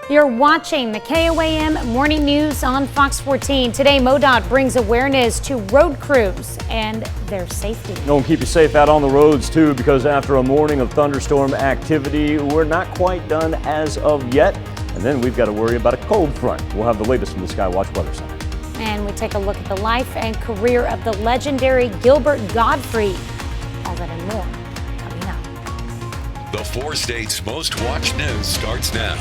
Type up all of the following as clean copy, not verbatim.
You're watching the KOAM Morning News on Fox 14. Today, MoDOT brings awareness to road crews and their safety. And keep you safe out on the roads too, because after a morning of thunderstorm activity, we're not quite done as of yet. And then we've got to worry about a cold front. We'll have the latest from the Skywatch Weather Center. And we take a look at the life and career of the legendary Gilbert Gottfried. All that and more coming up. The 4 states' most watched news starts now.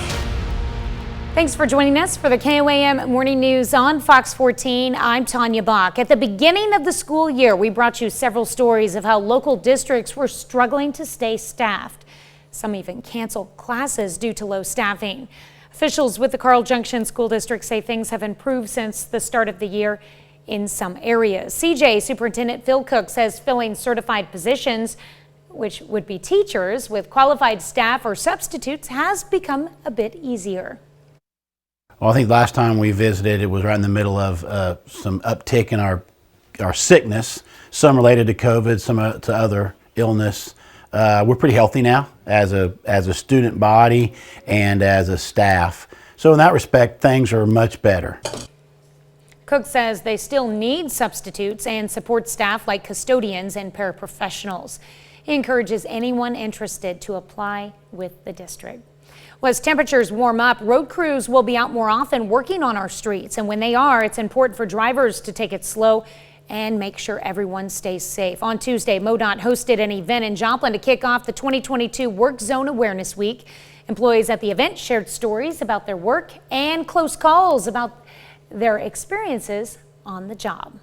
Thanks for joining us for the KOAM Morning News on Fox 14. I'm Tanya Bach. At the beginning of the school year, we brought you several stories of how local districts were struggling to stay staffed. Some even canceled classes due to low staffing. Officials with the Carl Junction School District say things have improved since the start of the year in some areas. CJ Superintendent Phil Cook says filling certified positions, which would be teachers, with qualified staff or substitutes, has become a bit easier. Well, I think last time we visited, it was right in the middle of some uptick in our sickness, some related to COVID, some to other illness. We're pretty healthy now as a student body and as a staff. So in that respect, things are much better. Cook says they still need substitutes and support staff like custodians and paraprofessionals. He encourages anyone interested to apply with the district. Well, as temperatures warm up, road crews will be out more often working on our streets. And when they are, it's important for drivers to take it slow and make sure everyone stays safe. On Tuesday, MoDOT hosted an event in Joplin to kick off the 2022 Work Zone Awareness Week. Employees at the event shared stories about their work and close calls about their experiences on the job.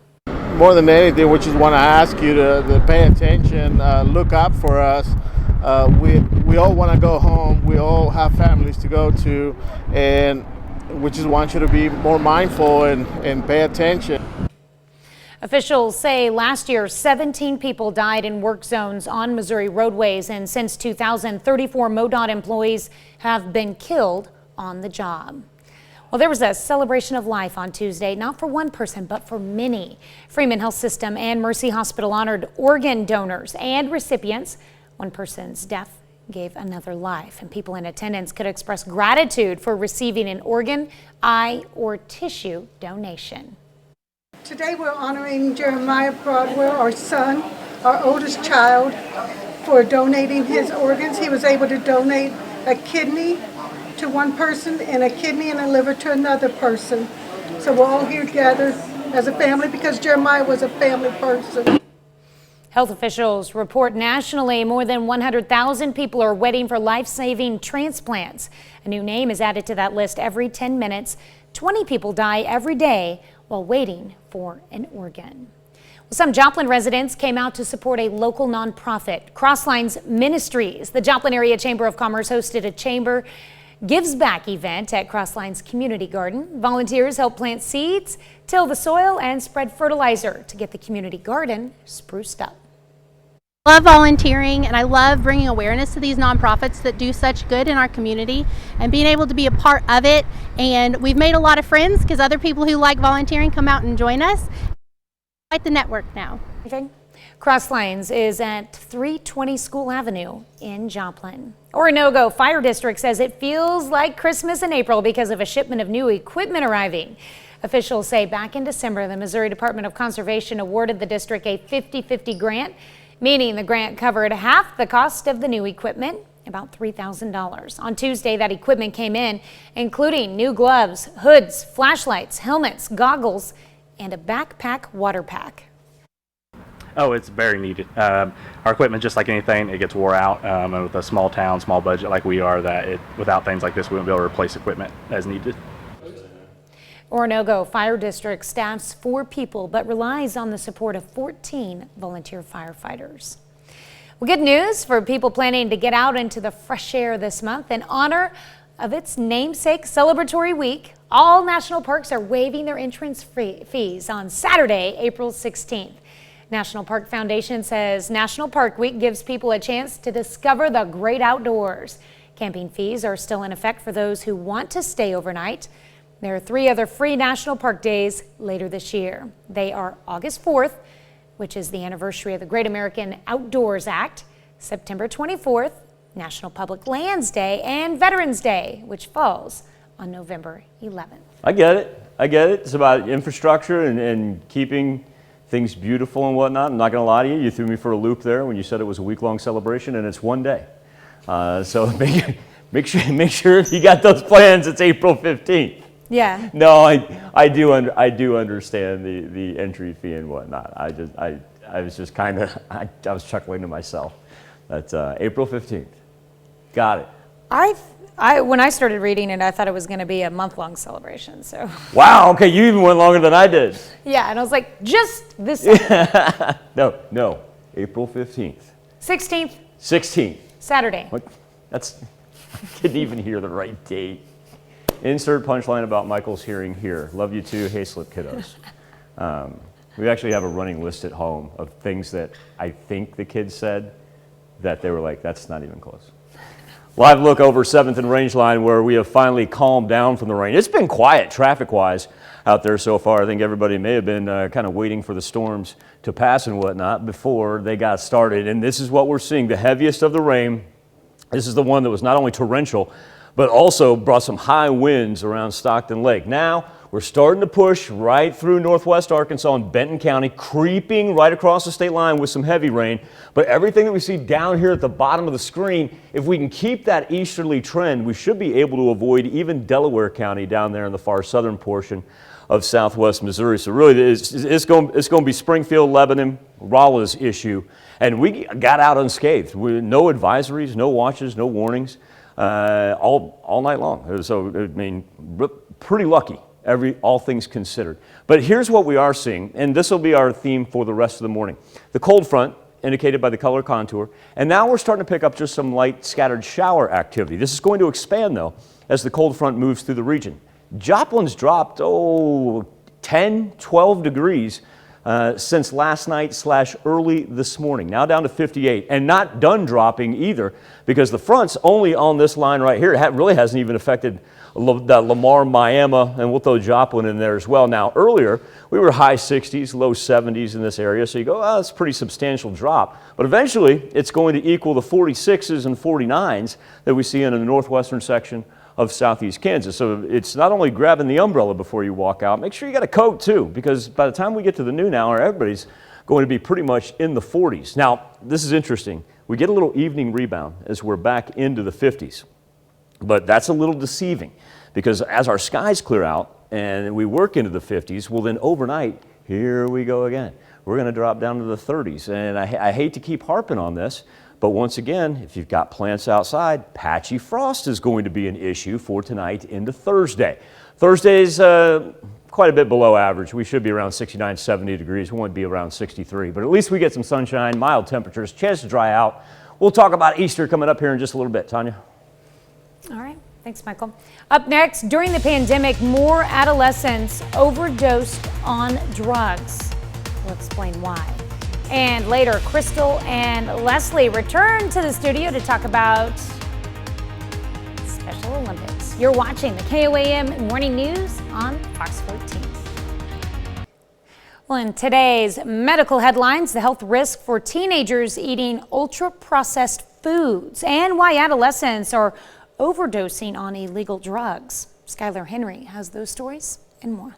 More than anything, we just want to ask you to pay attention, look up for us. We all want to go home. We all have families to go to, and we just want you to be more mindful and pay attention. Officials say last year 17 people died in work zones on Missouri roadways, and since 2000, 34 MoDOT employees have been killed on the job. Well, there was a celebration of life on Tuesday, not for one person, but for many. Freeman Health System and Mercy Hospital honored organ donors and recipients. One person's death gave another life, and people in attendance could express gratitude for receiving an organ, eye, or tissue donation. Today we're honoring Jeremiah Broadwell, our son, our oldest child, for donating his organs. He was able to donate a kidney to one person and a kidney and a liver to another person. So we're all here together as a family because Jeremiah was a family person. Health officials report nationally more than 100,000 people are waiting for life-saving transplants. A new name is added to that list every 10 minutes. 20 people die every day while waiting for an organ. Well, some Joplin residents came out to support a local nonprofit, Crosslines Ministries. The Joplin Area Chamber of Commerce hosted a Chamber Gives Back event at Crosslines Community Garden. Volunteers helped plant seeds, till the soil, and spread fertilizer to get the community garden spruced up. I love volunteering, and I love bringing awareness to these nonprofits that do such good in our community and being able to be a part of it. And we've made a lot of friends because other people who like volunteering come out and join us. Quite the network now. Crosslines is at 320 School Avenue in Joplin. Oronogo Fire District says it feels like Christmas in April because of a shipment of new equipment arriving. Officials say back in December, the Missouri Department of Conservation awarded the district a 50-50 grant, meaning the grant covered half the cost of the new equipment, about $3,000. On Tuesday, that equipment came in, including new gloves, hoods, flashlights, helmets, goggles, and a backpack water pack. Oh, it's very needed. Our equipment, just like anything, it gets wore out. And with a small town, small budget like we are, without things like this, we wouldn't be able to replace equipment as needed. Oronogo Fire District staffs 4 people, but relies on the support of 14 volunteer firefighters. Well, good news for people planning to get out into the fresh air this month. In honor of its namesake celebratory week, all national parks are waiving their entrance fees on Saturday, April 16th. National Park Foundation says National Park Week gives people a chance to discover the great outdoors. Camping fees are still in effect for those who want to stay overnight. There are 3 other free National Park days later this year. They are August 4th, which is the anniversary of the Great American Outdoors Act, September 24th, National Public Lands Day, and Veterans Day, which falls on November 11th. I get it. I get it. It's about infrastructure and keeping things beautiful and whatnot. I'm not going to lie to you. You threw me for a loop there when you said it was a week-long celebration, and it's one day. So make sure if you got those plans, it's April 15th. Yeah. No, I do understand the entry fee and whatnot. I was just kind of I was chuckling to myself. That's April 15th. Got it. When I started reading it, I thought it was going to be a month-long celebration. So. Wow. Okay, you even went longer than I did. Yeah, and I was like, just this. No. April 15th. 16th. 16th. Saturday. What? I didn't even hear the right date. Insert punchline about Michael's hearing here. Love you too, Hayslip kiddos. We actually have a running list at home of things that I think the kids said that they were like, that's not even close. Live look over 7th and Rangeline, where we have finally calmed down from the rain. It's been quiet traffic-wise out there so far. I think everybody may have been kind of waiting for the storms to pass and whatnot before they got started. And this is what we're seeing, the heaviest of the rain. This is the one that was not only torrential, but also brought some high winds around Stockton Lake. Now, we're starting to push right through northwest Arkansas and Benton County, creeping right across the state line with some heavy rain. But everything that we see down here at the bottom of the screen, if we can keep that easterly trend, we should be able to avoid even Delaware County down there in the far southern portion of southwest Missouri. So really, it's going to be Springfield, Lebanon, Rolla's issue. And we got out unscathed. No advisories, no watches, no warnings, all night long. So, I mean, pretty lucky. All things considered. But here's what we are seeing, and this will be our theme for the rest of the morning. The cold front, indicated by the color contour, and now we're starting to pick up just some light scattered shower activity. This is going to expand, though, as the cold front moves through the region. Joplin's dropped, 10, 12 degrees since last night / early this morning, now down to 58, and not done dropping either, because the front's only on this line right here. It really hasn't even affected Lamar, Miami, and we'll throw Joplin in there as well. Now, earlier, we were high 60s, low 70s in this area, so you go, that's a pretty substantial drop. But eventually, it's going to equal the 46s and 49s that we see in the northwestern section of southeast Kansas. So it's not only grabbing the umbrella before you walk out, make sure you got a coat too, because by the time we get to the noon hour, everybody's going to be pretty much in the 40s. Now, this is interesting. We get a little evening rebound as we're back into the 50s. But that's a little deceiving, because as our skies clear out and we work into the 50s, well then overnight, here we go again. We're going to drop down to the 30s. And I hate to keep harping on this, but once again, if you've got plants outside, patchy frost is going to be an issue for tonight into Thursday. Thursday's quite a bit below average. We should be around 69, 70 degrees. We won't be around 63, but at least we get some sunshine, mild temperatures, chance to dry out. We'll talk about Easter coming up here in just a little bit. Tanya? All right. Thanks, Michael. Up next, during the pandemic, more adolescents overdosed on drugs. We'll explain why. And later, Crystal and Leslie return to the studio to talk about Special Olympics. You're watching the KOAM Morning News on Fox 14. Well, in today's medical headlines, the health risk for teenagers eating ultra-processed foods and why adolescents are overdosing on illegal drugs. Skylar Henry has those stories and more.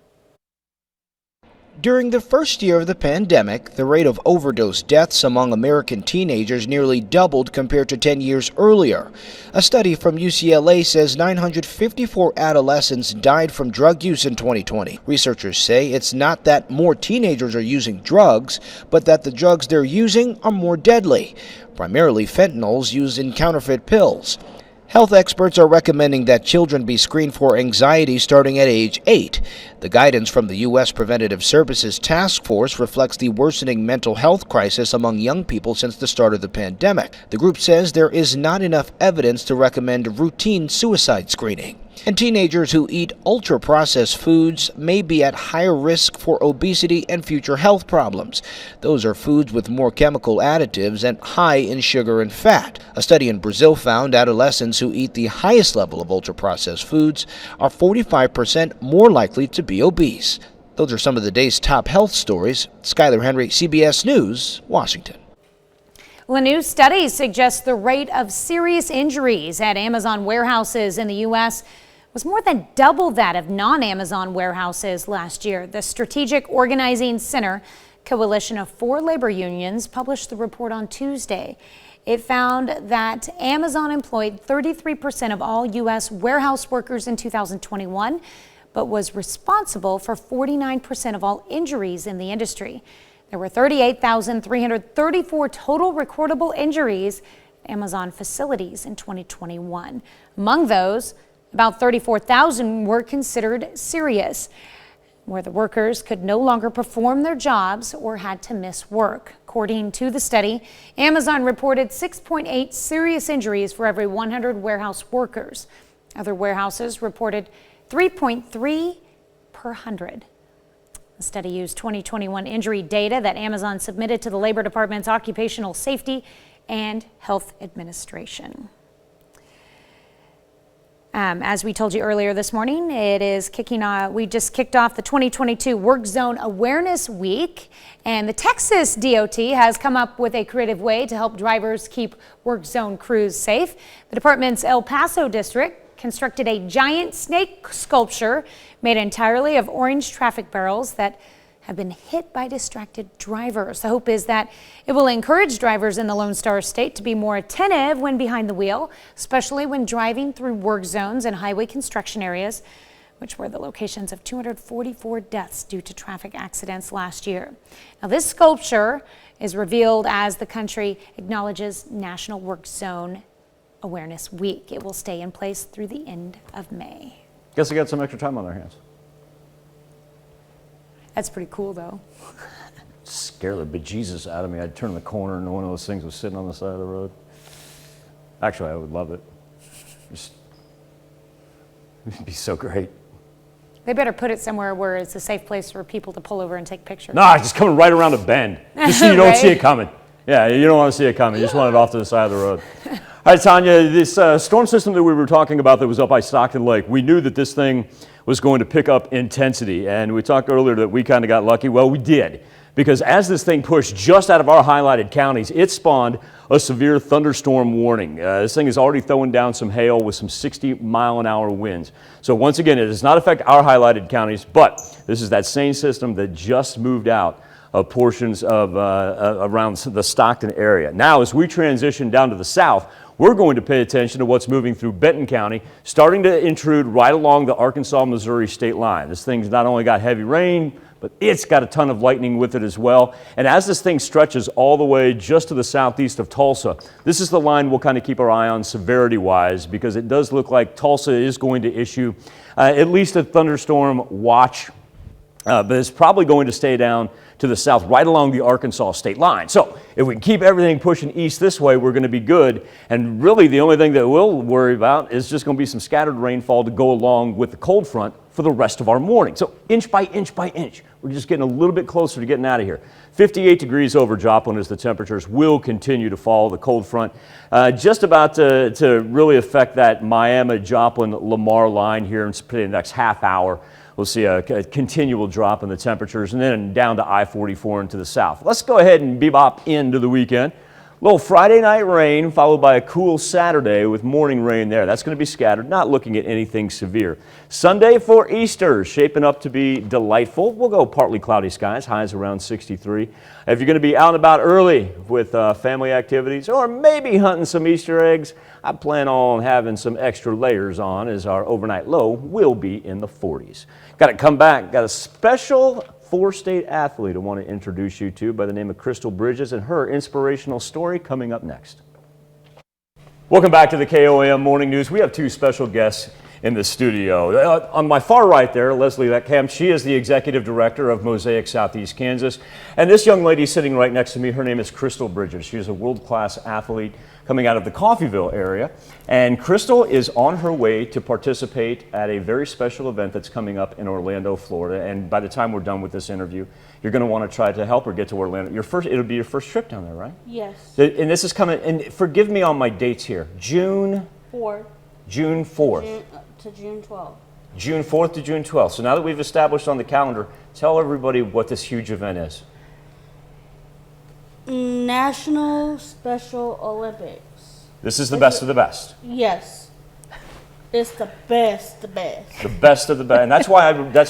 During the first year of the pandemic, the rate of overdose deaths among American teenagers nearly doubled compared to 10 years earlier. A study from UCLA says 954 adolescents died from drug use in 2020. Researchers say it's not that more teenagers are using drugs, but that the drugs they're using are more deadly, primarily fentanyls used in counterfeit pills. Health experts are recommending that children be screened for anxiety starting at age 8. The guidance from the U.S. Preventative Services Task Force reflects the worsening mental health crisis among young people since the start of the pandemic. The group says there is not enough evidence to recommend routine suicide screening. And teenagers who eat ultra-processed foods may be at higher risk for obesity and future health problems. Those are foods with more chemical additives and high in sugar and fat. A study in Brazil found adolescents who eat the highest level of ultra-processed foods are 45% more likely to be obese. Those are some of the day's top health stories. Skylar Henry, CBS News, Washington. Well, a new study suggests the rate of serious injuries at Amazon warehouses in the U.S. was more than double that of non-Amazon warehouses last year. The Strategic Organizing Center coalition of 4 labor unions published the report on Tuesday. It found that Amazon employed 33% of all U.S. warehouse workers in 2021, but was responsible for 49% of all injuries in the industry. There were 38,334 total recordable injuries at Amazon facilities in 2021. Among those, about 34,000 were considered serious, where the workers could no longer perform their jobs or had to miss work. According to the study, Amazon reported 6.8 serious injuries for every 100 warehouse workers. Other warehouses reported 3.3 per 100. The study used 2021 injury data that Amazon submitted to the Labor Department's Occupational Safety and Health Administration. As we told you earlier this morning, we just kicked off the 2022 Work Zone Awareness Week, and the Texas DOT has come up with a creative way to help drivers keep work zone crews safe. The department's El Paso district constructed a giant snake sculpture made entirely of orange traffic barrels that have been hit by distracted drivers. The hope is that it will encourage drivers in the Lone Star State to be more attentive when behind the wheel, especially when driving through work zones and highway construction areas, which were the locations of 244 deaths due to traffic accidents last year. Now, this sculpture is revealed as the country acknowledges National Work Zone Awareness Week. It will stay in place through the end of May. Guess they got some extra time on their hands. That's pretty cool, though. Scare the bejesus out of me. I'd turn the corner and one of those things was sitting on the side of the road. Actually, I would love it. It'd be so great. They better put it somewhere where it's a safe place for people to pull over and take pictures. Nah, it's just coming right around a bend. Just so you don't see it coming. Yeah, you don't want to see it coming. You just want it off to the side of the road. All right, Tanya, this storm system that we were talking about that was up by Stockton Lake, we knew that this thing was going to pick up intensity, and we talked earlier that we kind of got lucky. Well, we did, because as this thing pushed just out of our highlighted counties, it spawned a severe thunderstorm warning. This thing is already throwing down some hail with some 60-mile-an-hour winds. So once again, it does not affect our highlighted counties, but this is that same system that just moved out of portions of around the Stockton area. Now, as we transition down to the south, we're going to pay attention to what's moving through Benton County, starting to intrude right along the Arkansas-Missouri state line. This thing's not only got heavy rain, but it's got a ton of lightning with it as well. And as this thing stretches all the way just to the southeast of Tulsa, this is the line we'll kind of keep our eye on severity-wise, because it does look like Tulsa is going to issue at least a thunderstorm watch, but it's probably going to stay down to the south right along the Arkansas state line. So if we can keep everything pushing east this way, we're going to be good. And really the only thing that we'll worry about is just going to be some scattered rainfall to go along with the cold front for the rest of our morning. So inch by inch by inch, we're just getting a little bit closer to getting out of here. 58 degrees over Joplin as the temperatures will continue to fall. The cold front just about to really affect that Miami, Joplin, Lamar line here in the next half hour. We'll see a continual drop in the temperatures and then down to I-44 into the south. Let's go ahead and bebop into the weekend. A little Friday night rain followed by a cool Saturday with morning rain there. That's going to be scattered, not looking at anything severe. Sunday for Easter, shaping up to be delightful. We'll go partly cloudy skies, highs around 63. If you're going to be out and about early with family activities or maybe hunting some Easter eggs, I plan on having some extra layers on as our overnight low will be in the 40s. Got to come back, got a special four-state athlete I want to introduce you to by the name of Crystal Bridges and her inspirational story coming up next. Welcome back to the KOAM Morning News. We have two special guests in the studio. On my far right there, Leslie Leckham, she is the executive director of Mosaic Southeast Kansas. And this young lady sitting right next to me, her name is Crystal Bridges. She is a world-class athlete coming out of the Coffeyville area. And Crystal is on her way to participate at a very special event that's coming up in Orlando, Florida. And by the time we're done with this interview, you're going to want to try to help her get to Orlando. It'll be your first trip down there, right? Yes. And this is coming, and forgive me on my dates here, June 4th. June 4th. To June 12th. June 4th to June 12th. So now that we've established on the calendar, tell everybody what this huge event is. National Special Olympics. This is the best of the best. Yes. It's the best, the best. The best of the best, and that's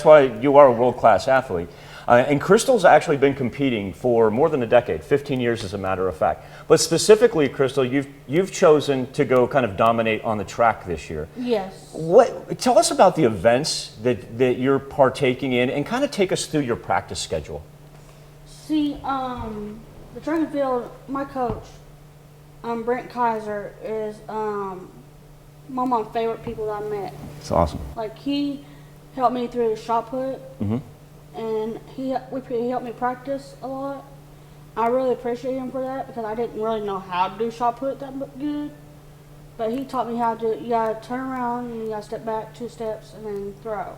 why you are a world-class athlete. And Crystal's actually been competing for more than a decade, 15 years as a matter of fact. But specifically, Crystal, you've chosen to go kind of dominate on the track this year. Yes. Tell us about the events that you're partaking in, and kind of take us through your practice schedule. See, the track and field, my coach, Brent Kaiser, is one of my favorite people that I met. It's awesome. Like, he helped me through the shot put. Mm-hmm. And he helped me practice a lot. I really appreciate him for that because I didn't really know how to do shot put that good. But he taught me how to. You gotta turn around and you gotta step back 2 steps and then throw.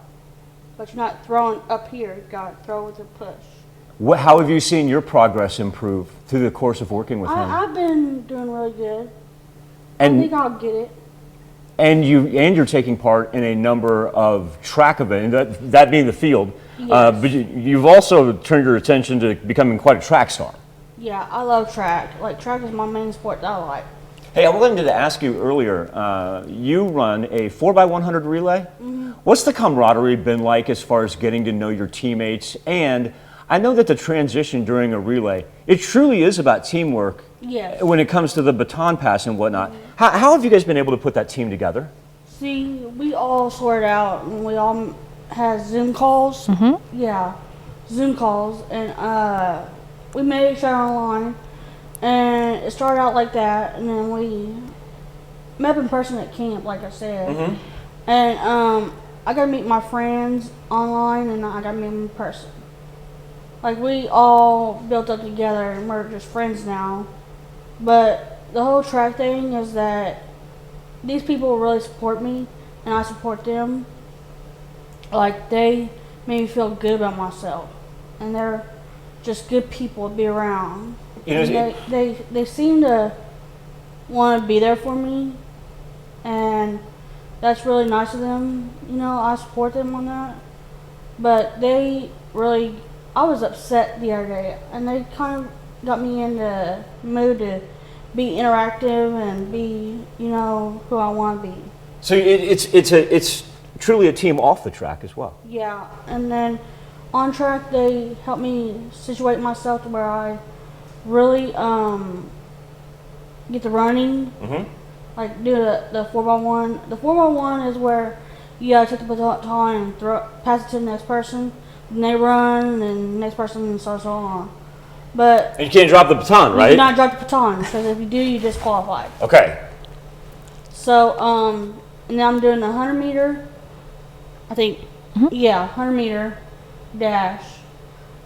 But you're not throwing up here. You gotta throw with your push. How have you seen your progress improve through the course of working with him? I've been doing really good. And I think I'll get it. And you're taking part in a number of track events, that being the field. Yes. But you've also turned your attention to becoming quite a track star. Yeah, I love track. Like, track is my main sport that I like. Hey, I wanted to ask you earlier, you run a 4x100 relay. Mm-hmm. What's the camaraderie been like as far as getting to know your teammates? And I know that the transition during a relay, it truly is about teamwork. Yes. When it comes to the baton pass and whatnot. Mm-hmm. How have you guys been able to put that team together? See, we all sort out and we all had Zoom calls. Mm-hmm. Yeah, Zoom calls. And we met each other online. And it started out like that. And then we met in person at camp, like I said. Mm-hmm. And I got to meet my friends online and I got to meet them in person. Like, we all built up together and we're just friends now. But the whole track thing is that these people really support me and I support them. Like, they made me feel good about myself. And they're just good people to be around. You know, they seem to want to be there for me. And that's really nice of them. You know, I support them on that. But they really, I was upset the other day. And they kind of got me in the mood to be interactive and be, you know, who I want to be. So it's truly a team off the track as well. Yeah, and then on track they helped me situate myself to where I really get the running, mm-hmm. like do the 4x1. The 4x1 is where you gotta take the baton and pass it to the next person, and they run, and then the next person starts on. But and you can't drop the baton, right? You cannot drop the baton because if you do, you disqualify. Okay. So and then I'm doing a 100 meter. I think, mm-hmm. Yeah, 100 meter dash,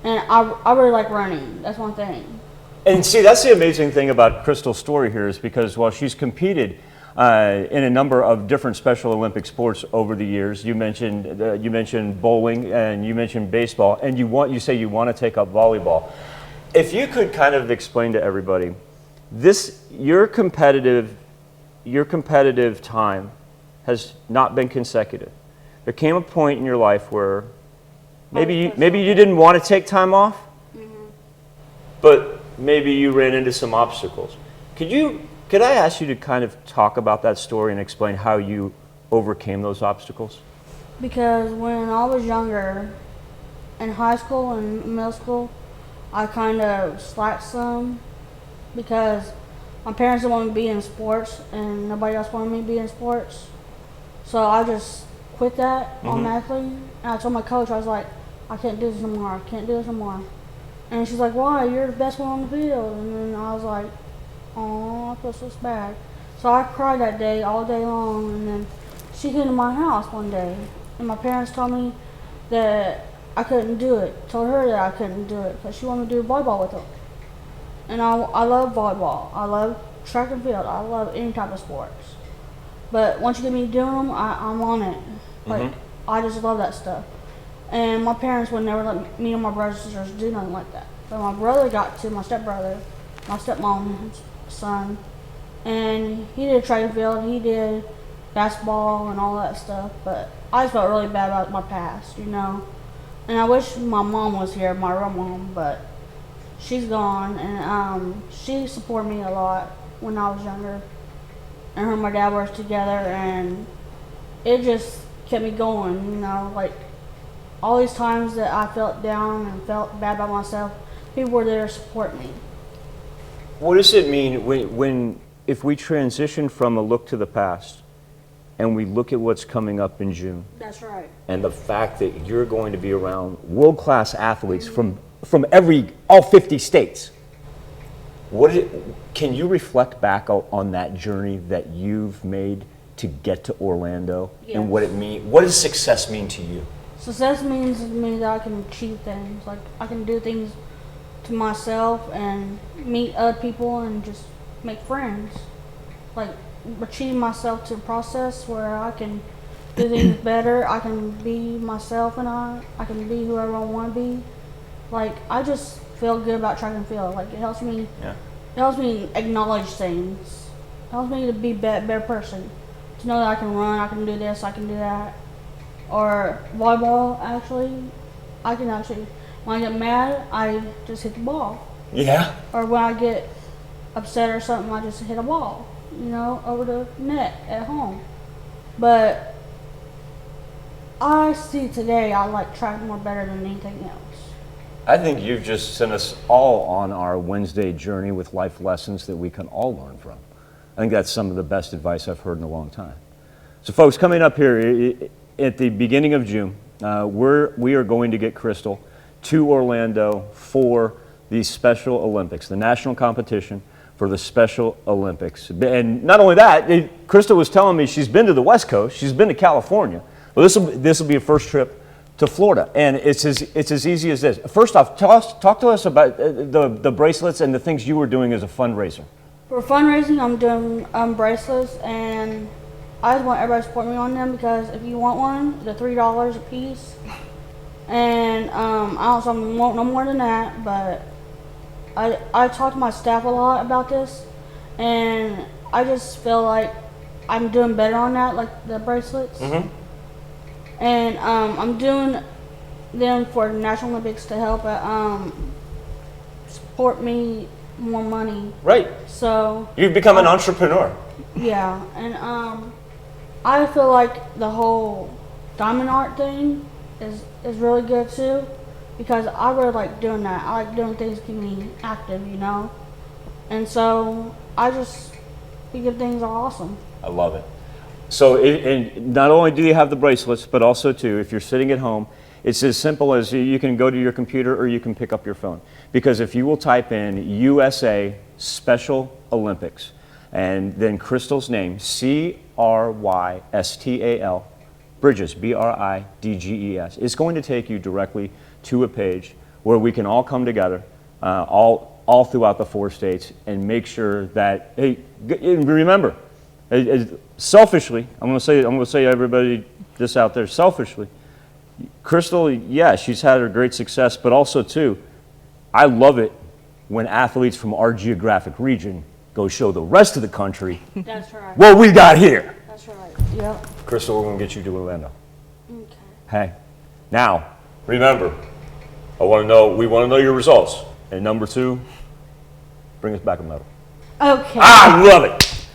and I really like running. That's one thing. And see, that's the amazing thing about Crystal's story here is because while she's competed in a number of different Special Olympic sports over the years, you mentioned bowling and you mentioned baseball, and you say you want to take up volleyball. If you could kind of explain to everybody, your competitive time has not been consecutive. There came a point in your life where maybe you didn't want to take time off, mm-hmm. but maybe you ran into some obstacles. Could I ask you to kind of talk about that story and explain how you overcame those obstacles? Because when I was younger, in high school and middle school, I kind of slacked some because my parents didn't want me to be in sports and nobody else wanted me to be in sports. So I just quit that mm-hmm. automatically. And I told my coach, I was like, I can't do this no more. I can't do this no more. And she's like, why? You're the best one on the field. And then I was like, oh, I feel so bad. So I cried that day all day long. And then she came to my house one day. And my parents told me that I couldn't do it. Told her that I couldn't do it because she wanted to do volleyball with them. And I love volleyball. I love track and field. I love any type of sports. But once you get me doing them, I'm on it. Like, mm-hmm. I just love that stuff. And my parents would never let me and my brothers and sisters do nothing like that. But my brother got to, my stepbrother, my stepmom's son, and he did track and field, he did basketball and all that stuff. But I just felt really bad about my past, you know. And I wish my mom was here, my real mom, but she's gone. And she supported me a lot when I was younger. And her and my dad worked together, and it just kept me going, you know, like all these times that I felt down and felt bad about myself, people were there to support me. What does it mean if we transition from a look to the past and we look at what's coming up in June? That's right. And the fact that you're going to be around world-class athletes from all 50 states. Can you reflect back on that journey that you've made to get to Orlando? Yes. And what does success mean to you? Success means to me that I can achieve things. Like I can do things to myself and meet other people and just make friends. Like achieve myself to a process where I can do things better. I can be myself and I can be whoever I want to be. Like I just feel good about track and field. Like it helps me. Yeah. It helps me acknowledge things. It helps me to be a better person. To know that I can run, I can do this, I can do that. Or volleyball, when I get mad, I just hit the ball. Yeah. Or when I get upset or something, I just hit a ball, you know, over the net at home. But I see today I like track more better than anything else. I think you've just sent us all on our Wednesday journey with life lessons that we can all learn from. I think that's some of the best advice I've heard in a long time. So folks, coming up here at the beginning of June, we are going to get Crystal to Orlando for the Special Olympics, the national competition for the Special Olympics. And not only that, Crystal was telling me she's been to the West Coast, she's been to California. Well, this will be a first trip to Florida, and it's as easy as this. First off, talk to us about the bracelets and the things you were doing as a fundraiser. For fundraising, I'm doing bracelets, and I just want everybody to support me on them because if you want one, they're $3 a piece. And I don't want no more than that, but I talk to my staff a lot about this, and I just feel like I'm doing better on that, like the bracelets. Mm-hmm. And I'm doing them for the National Olympics to help support me more money. Right. So you've become an entrepreneur. Yeah, and I feel like the whole diamond art thing is really good too, because I really like doing that. I like doing things to keep me active, you know. And so I just think things are awesome. I love it. So and not only do you have the bracelets, but also too, if you're sitting at home, it's as simple as you can go to your computer or you can pick up your phone. Because if you will type in USA Special Olympics and then Crystal's name, Crystal, Bridges, Bridges, it's going to take you directly to a page where we can all come together, all throughout the 4 states, and make sure that, hey, remember, selfishly, I'm going to say everybody this out there, selfishly, Crystal, yeah, she's had her great success, but also too, I love it when athletes from our geographic region go show the rest of the country That's right. what we got here. That's right. Yep. Crystal, we're going to get you to Orlando. Okay. Hey, now, remember, we want to know your results. And number 2, bring us back a medal. Okay. I love it.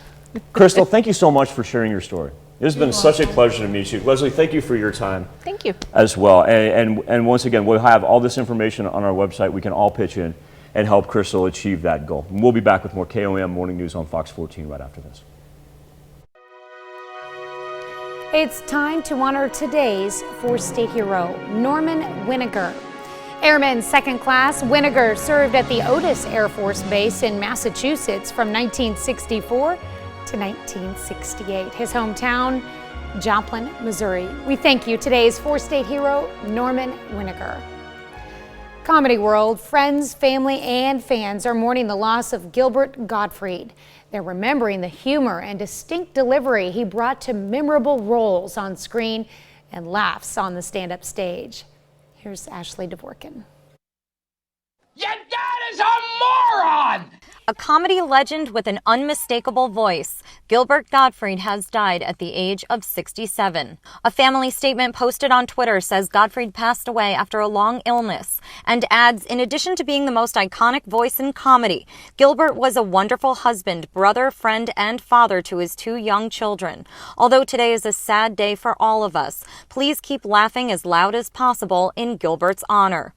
Crystal, thank you so much for sharing your story. It has been such a pleasure to meet you. Leslie, thank you for your time. Thank you. As well. And once again, we'll have all this information on our website. We can all pitch in and help Crystal achieve that goal. And we'll be back with more KOAM Morning News on Fox 14 right after this. It's time to honor today's 4-state hero, Norman Winiger. Airman Second Class Winiger served at the Otis Air Force Base in Massachusetts from 1964 to 1968. His hometown, Joplin, Missouri. We thank you, today's 4-state hero, Norman Winiger. Comedy world, friends, family, and fans are mourning the loss of Gilbert Gottfried. They're remembering the humor and distinct delivery he brought to memorable roles on screen and laughs on the stand-up stage. Here's Ashley Dvorkin. Your dad is a moron! A comedy legend with an unmistakable voice. Gilbert Gottfried has died at the age of 67. A family statement posted on Twitter says Gottfried passed away after a long illness and adds, in addition to being the most iconic voice in comedy, Gilbert was a wonderful husband, brother, friend, and father to his 2 young children. Although today is a sad day for all of us, please keep laughing as loud as possible in Gilbert's honor.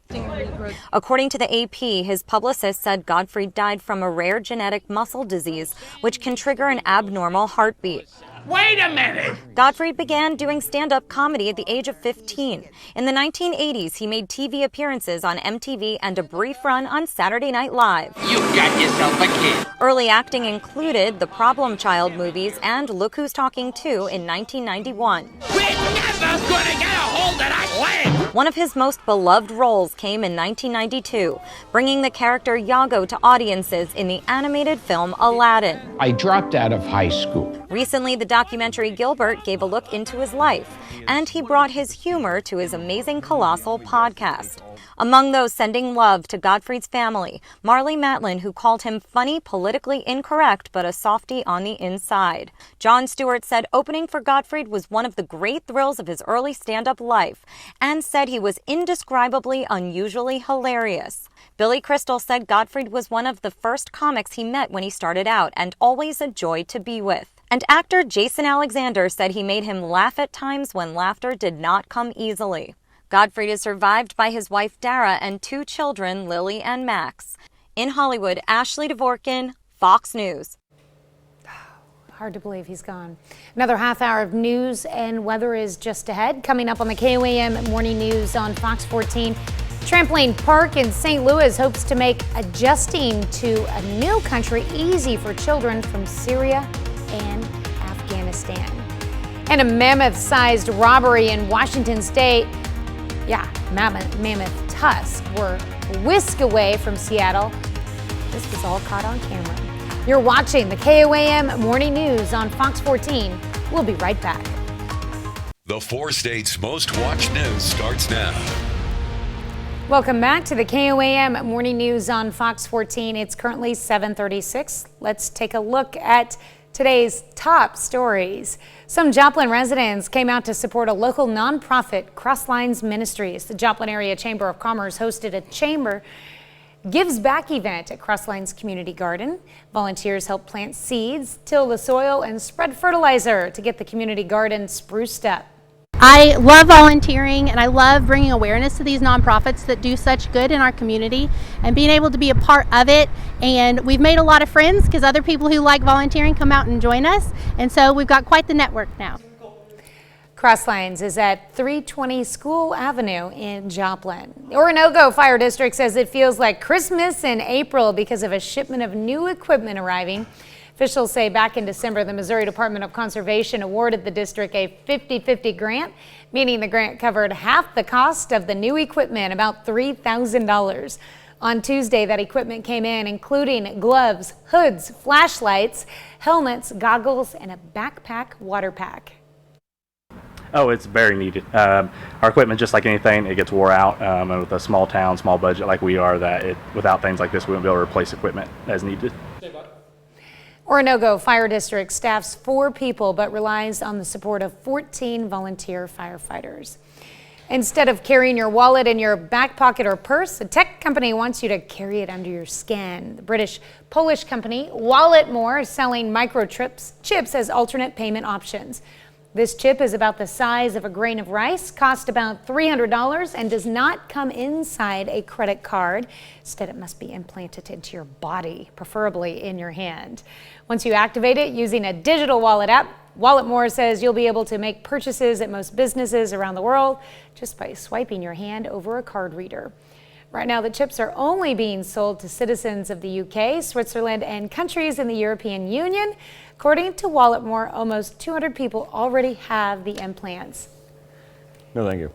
According to the AP, his publicist said Gottfried died from a rare genetic muscle disease which can trigger an abnormal heartbeat. Wait a minute! Gottfried began doing stand-up comedy at the age of 15. In the 1980s, he made TV appearances on MTV and a brief run on Saturday Night Live. You got yourself a kid. Early acting included the Problem Child movies and Look Who's Talking 2 in 1991. We're never gonna get a hold of that land! One of his most beloved roles came in 1992, bringing the character Iago to audiences in the animated film Aladdin. I dropped out of high school. Recently, the documentary Gilbert gave a look into his life, and he brought his humor to his Amazing Colossal podcast. Among those sending love to Gottfried's family, Marley Matlin, who called him funny, politically incorrect, but a softie on the inside. Jon Stewart said opening for Gottfried was one of the great thrills of his early stand-up life, and said he was indescribably unusually hilarious. Billy Crystal said Gottfried was one of the first comics he met when he started out, and always a joy to be with. And actor Jason Alexander said he made him laugh at times when laughter did not come easily. Gottfried is survived by his wife Dara and 2 children, Lily and Max. In Hollywood, Ashley Dvorkin, Fox News. Hard to believe he's gone. Another half hour of news and weather is just ahead. Coming up on the KOAM Morning News on Fox 14. Trampoline Park in St. Louis hopes to make adjusting to a new country easy for children from Syria and Afghanistan. And a mammoth-sized robbery in Washington State. Mammoth tusks were whisked away from Seattle. This was all caught on camera. You're watching the KOAM Morning News on Fox 14. We'll be right back. The 4 states' most watched news starts now. Welcome back to the KOAM Morning News on Fox 14. It's currently 7:36. Let's take a look at today's top stories. Some Joplin residents came out to support a local nonprofit, Crosslines Ministries. The Joplin Area Chamber of Commerce hosted a Chamber Gives Back event at Crosslines Community Garden. Volunteers helped plant seeds, till the soil, and spread fertilizer to get the community garden spruced up. I love volunteering and I love bringing awareness to these nonprofits that do such good in our community and being able to be a part of it. And we've made a lot of friends because other people who like volunteering come out and join us. And so we've got quite the network now. Crosslines is at 320 School Avenue in Joplin. The Orinoco Fire District says it feels like Christmas in April because of a shipment of new equipment arriving. Officials say back in December, the Missouri Department of Conservation awarded the district a 50-50 grant, meaning the grant covered half the cost of the new equipment, about $3,000. On Tuesday, that equipment came in, including gloves, hoods, flashlights, helmets, goggles, and a backpack water pack. Oh, it's very needed. Our equipment, just like anything, it gets wore out. And with a small town, small budget like we are, without things like this, we wouldn't be able to replace equipment as needed. Orinoco Fire District staffs 4 people but relies on the support of 14 volunteer firefighters. Instead of carrying your wallet in your back pocket or purse, a tech company wants you to carry it under your skin. The British-Polish company Walletmore is selling microchips as alternate payment options. This chip is about the size of a grain of rice, costs about $300, and does not come inside a credit card. Instead, it must be implanted into your body, preferably in your hand. Once you activate it using a digital wallet app, Walletmore says you'll be able to make purchases at most businesses around the world just by swiping your hand over a card reader. Right now, the chips are only being sold to citizens of the UK, Switzerland, and countries in the European Union. According to Walletmore, almost 200 people already have the implants. No, thank you.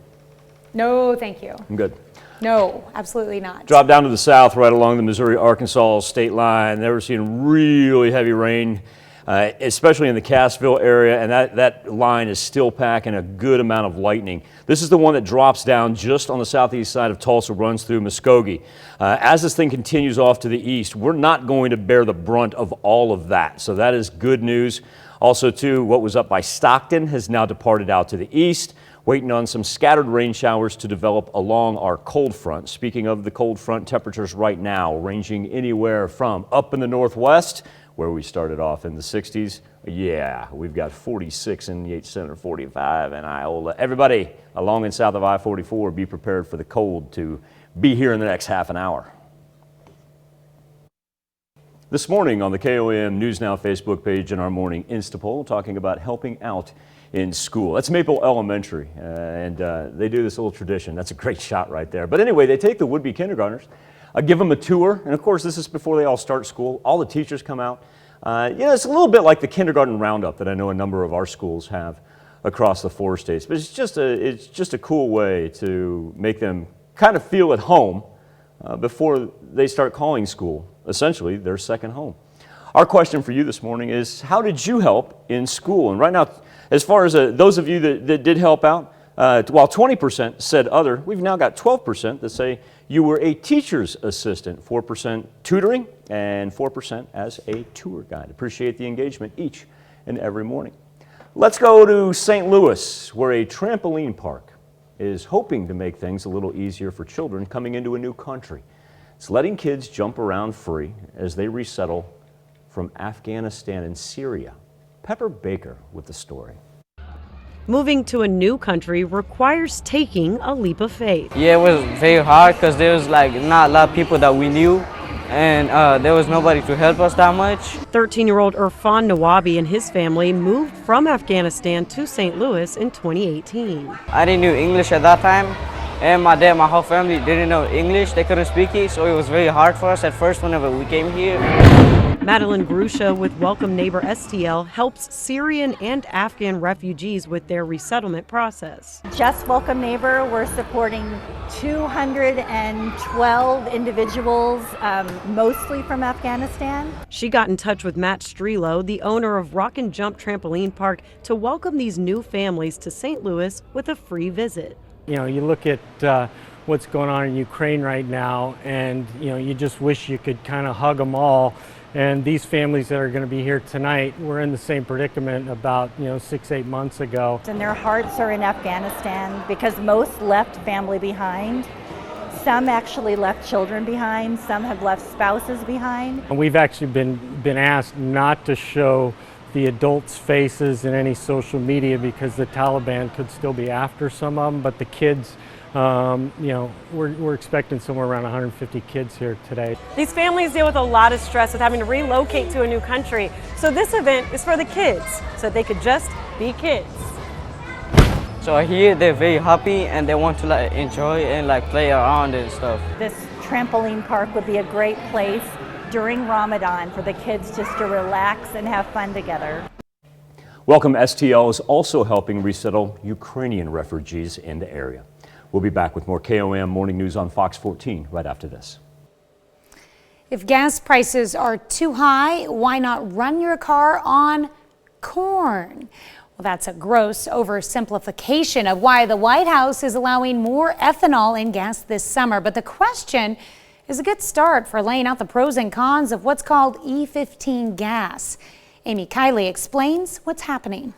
No, thank you. I'm good. No, absolutely not. Drop down to the south, right along the Missouri-Arkansas state line. They were seeing really heavy rain, especially in the Cassville area, and that line is still packing a good amount of lightning. This is the one that drops down just on the southeast side of Tulsa, runs through Muskogee. As this thing continues off to the east, we're not going to bear the brunt of all of that, so that is good news. Also, too, what was up by Stockton has now departed out to the east, waiting on some scattered rain showers to develop along our cold front. Speaking of the cold front, temperatures right now ranging anywhere from up in the northwest, where we started off in the 60s. Yeah, we've got 46 in Yates Center, 45 in Iola. Everybody along and south of I-44, be prepared for the cold to be here in the next half an hour. This morning on the KOAM News Now Facebook page and our morning Instapoll, talking about helping out in school. That's Maple Elementary, and they do this little tradition. That's a great shot right there. But anyway, they take the would-be kindergartners, give them a tour, and of course this is before they all start school. All the teachers come out. It's a little bit like the kindergarten roundup that I know a number of our schools have across the 4 states, but it's just a cool way to make them kind of feel at home before they start calling school essentially their second home. Our question for you this morning is, how did you help in school? And right now, as far as those of you that did help out, while 20% said other, we've now got 12% that say you were a teacher's assistant, 4% tutoring, and 4% as a tour guide. Appreciate the engagement each and every morning. Let's go to St. Louis, where a trampoline park is hoping to make things a little easier for children coming into a new country. It's letting kids jump around free as they resettle from Afghanistan and Syria. Pepper Baker with the story. Moving to a new country requires taking a leap of faith. Yeah, it was very hard because there was not a lot of people that we knew, and there was nobody to help us that much. 13-year-old Irfan Nawabi and his family moved from Afghanistan to St. Louis in 2018. I didn't know English at that time, and my dad, my whole family didn't know English. They couldn't speak it, so it was very hard for us at first whenever we came here. Madeline Grusha with Welcome Neighbor STL helps Syrian and Afghan refugees with their resettlement process. Just Welcome Neighbor, we're supporting 212 individuals, mostly from Afghanistan. She got in touch with Matt Strelo, the owner of Rock and Jump Trampoline Park, to welcome these new families to St. Louis with a free visit. You know, you look at what's going on in Ukraine right now, and you just wish you could kind of hug them all. And these families that are going to be here tonight were in the same predicament about 6-8 months ago. And their hearts are in Afghanistan because most left family behind. Some actually left children behind. Some have left spouses behind. And we've actually been asked not to show the adults' faces in any social media because the Taliban could still be after some of them, but the kids, we're expecting somewhere around 150 kids here today. These families deal with a lot of stress with having to relocate to a new country. So this event is for the kids, so they could just be kids. So here they're very happy and they want to enjoy and play around and stuff. This trampoline park would be a great place during Ramadan for the kids just to relax and have fun together. Welcome STL is also helping resettle Ukrainian refugees in the area. We'll be back with more KOAM Morning News on Fox 14 right after this. If gas prices are too high, why not run your car on corn? Well, that's a gross oversimplification of why the White House is allowing more ethanol in gas this summer. But the question is a good start for laying out the pros and cons of what's called E15 gas. Amy Kiley explains what's happening.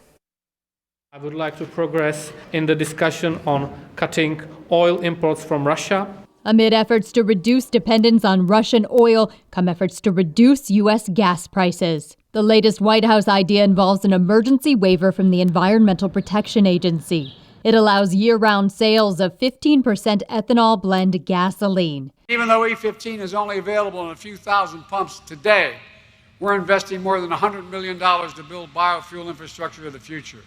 I would like to progress in the discussion on cutting oil imports from Russia. Amid efforts to reduce dependence on Russian oil come efforts to reduce U.S. gas prices. The latest White House idea involves an emergency waiver from the Environmental Protection Agency. It allows year-round sales of 15% ethanol blend gasoline. Even though E15 is only available in a few thousand pumps today, we're investing more than $100 million to build biofuel infrastructure of the future.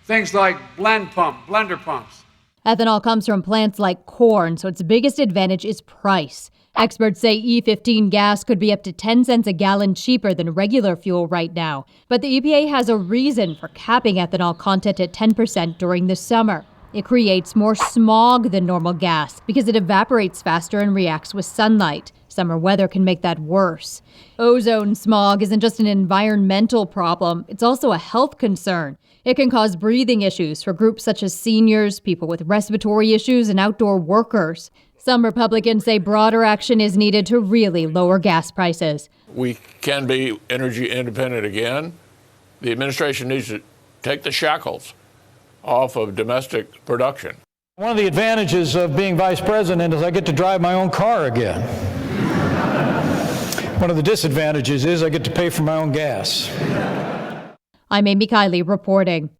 Things like blender pumps. Ethanol comes from plants like corn, so its biggest advantage is price. Experts say E15 gas could be up to 10 cents a gallon cheaper than regular fuel right now. But the EPA has a reason for capping ethanol content at 10% during the summer. It creates more smog than normal gas because it evaporates faster and reacts with sunlight. Summer weather can make that worse. Ozone smog isn't just an environmental problem, it's also a health concern. It can cause breathing issues for groups such as seniors, people with respiratory issues, and outdoor workers. Some Republicans say broader action is needed to really lower gas prices. We can be energy independent again, The administration needs to take the shackles off of domestic production. One of the advantages of being vice president is I get to drive my own car again. One of the disadvantages is I get to pay for my own gas. I'm Amy Kiley reporting.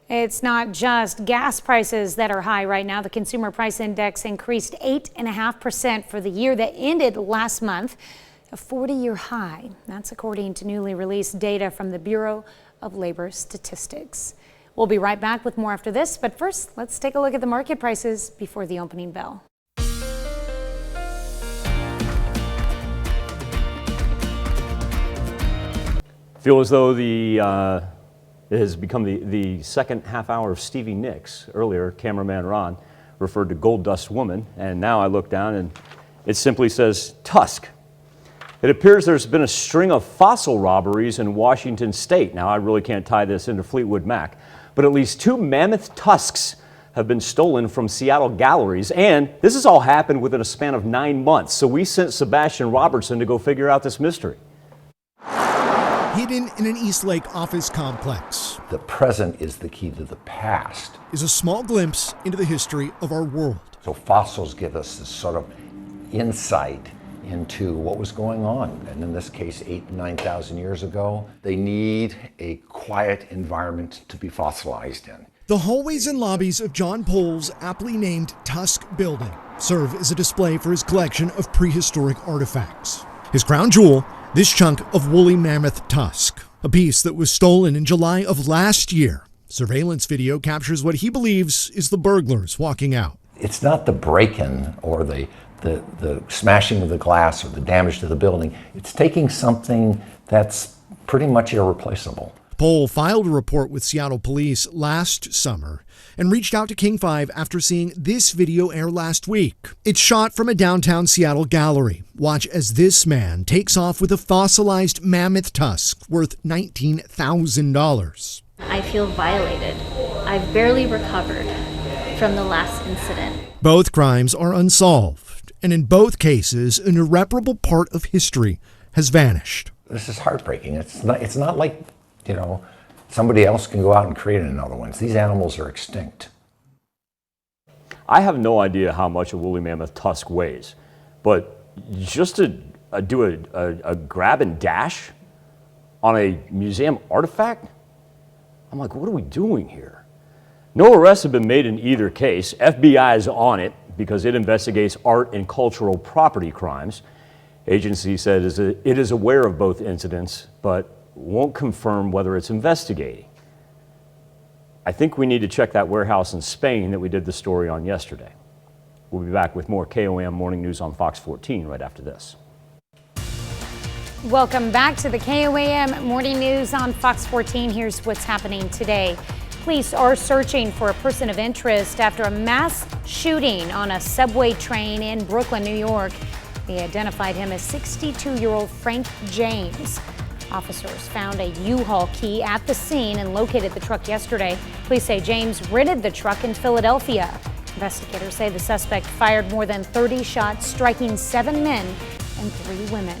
It's not just gas prices that are high right now. The Consumer Price Index increased 8.5% for the year that ended last month, a 40-year high. That's according to newly released data from the Bureau of Labor Statistics. We'll be right back with more after this, but first, let's take a look at the market prices before the opening bell. Feel as though it has become the second half hour of Stevie Nicks. Earlier, cameraman Ron referred to Gold Dust Woman, and now I look down and it simply says Tusk. It appears there's been a string of fossil robberies in Washington state. Now, I really can't tie this into Fleetwood Mac, but at least 2 mammoth tusks have been stolen from Seattle galleries, and this has all happened within a span of 9 months. So we sent Sebastian Robertson to go figure out this mystery. Hidden in an Eastlake office complex. The present is the key to the past. Is a small glimpse into the history of our world. So fossils give us this sort of insight into what was going on. And in this case, 8,000 to 9,000 years ago, they need a quiet environment to be fossilized in. The hallways and lobbies of John Pohl's aptly named Tusk building serve as a display for his collection of prehistoric artifacts. His crown jewel, this chunk of woolly mammoth tusk, a piece that was stolen in July of last year. Surveillance video captures what he believes is the burglars walking out. It's not the break-in or the smashing of the glass or the damage to the building. It's taking something that's pretty much irreplaceable. Pohl filed a report with Seattle police last summer and reached out to King 5 after seeing this video air last week. It's shot from a downtown Seattle gallery. Watch as this man takes off with a fossilized mammoth tusk worth $19,000. I feel violated. I've barely recovered from the last incident. Both crimes are unsolved, and in both cases, an irreparable part of history has vanished. This is heartbreaking. It's not like, somebody else can go out and create another one. These animals are extinct. I have no idea how much a woolly mammoth tusk weighs, but just to do a grab and dash on a museum artifact, I'm like, what are we doing here? No arrests have been made in either case. FBI is on it because it investigates art and cultural property crimes. Agency says it is aware of both incidents, but won't confirm whether it's investigating. I think we need to check that warehouse in Spain that we did the story on yesterday. We'll be back with more KOAM Morning News on Fox 14 right after this. Welcome back to the KOAM Morning News on Fox 14. Here's what's happening today. Police are searching for a person of interest after a mass shooting on a subway train in Brooklyn, New York. They identified him as 62-year-old Frank James. Officers found a U-Haul key at the scene and located the truck yesterday. Police say James rented the truck in Philadelphia. Investigators say the suspect fired more than 30 shots, striking 7 men and 3 women.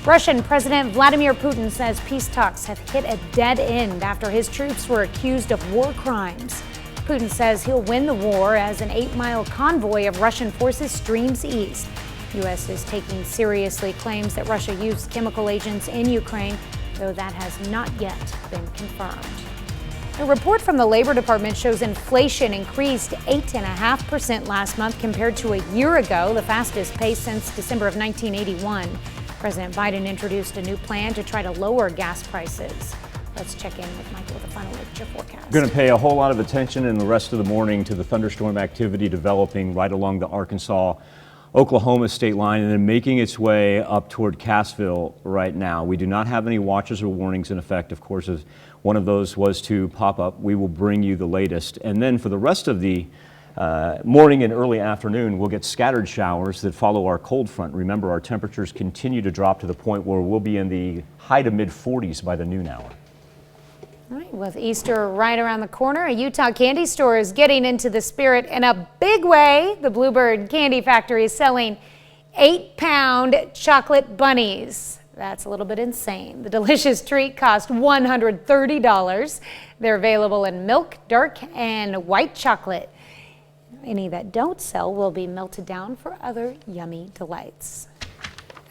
Russian President Vladimir Putin says peace talks have hit a dead end after his troops were accused of war crimes. Putin says he'll win the war as an 8-mile convoy of Russian forces streams east. U.S. is taking seriously claims that Russia used chemical agents in Ukraine, though that has not yet been confirmed. A report from the Labor Department shows inflation increased 8.5% last month compared to a year ago, the fastest pace since December of 1981. President Biden introduced a new plan to try to lower gas prices. Let's check in with Michael with a final look at your forecast. Going to pay a whole lot of attention in the rest of the morning to the thunderstorm activity developing right along the Arkansas-Oklahoma state line and then making its way up toward Cassville right now. We do not have any watches or warnings in effect. Of course, if one of those was to pop up, we will bring you the latest. And then for the rest of the morning and early afternoon, we'll get scattered showers that follow our cold front. Remember, our temperatures continue to drop to the point where we'll be in the high to mid 40s by the noon hour. All right, with Easter right around the corner, a Utah candy store is getting into the spirit in a big way. The Bluebird Candy Factory is selling 8-pound chocolate bunnies. That's a little bit insane. The delicious treat cost $130. They're available in milk, dark, and white chocolate. Any that don't sell will be melted down for other yummy delights.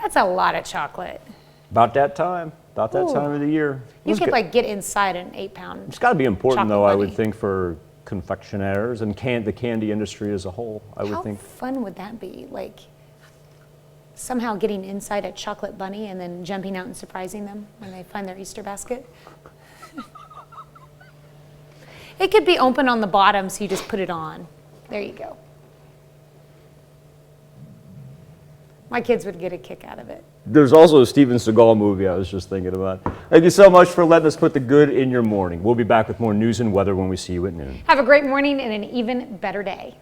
That's a lot of chocolate. About that time. About that Ooh. time of the year. You could like get inside an 8-pound. It's got to be important, chocolate though, I bunny. would think, for confectionaires and the candy industry as a whole, I would How think. fun would that be? Like somehow getting inside a chocolate bunny and then jumping out and surprising them when they find their Easter basket? It could be open on the bottom, so you just put it on. There you go. My kids would get a kick out of it. There's also a Steven Seagal movie I was just thinking about. Thank you so much for letting us put the good in your morning. We'll be back with more news and weather when we see you at noon. Have a great morning and an even better day.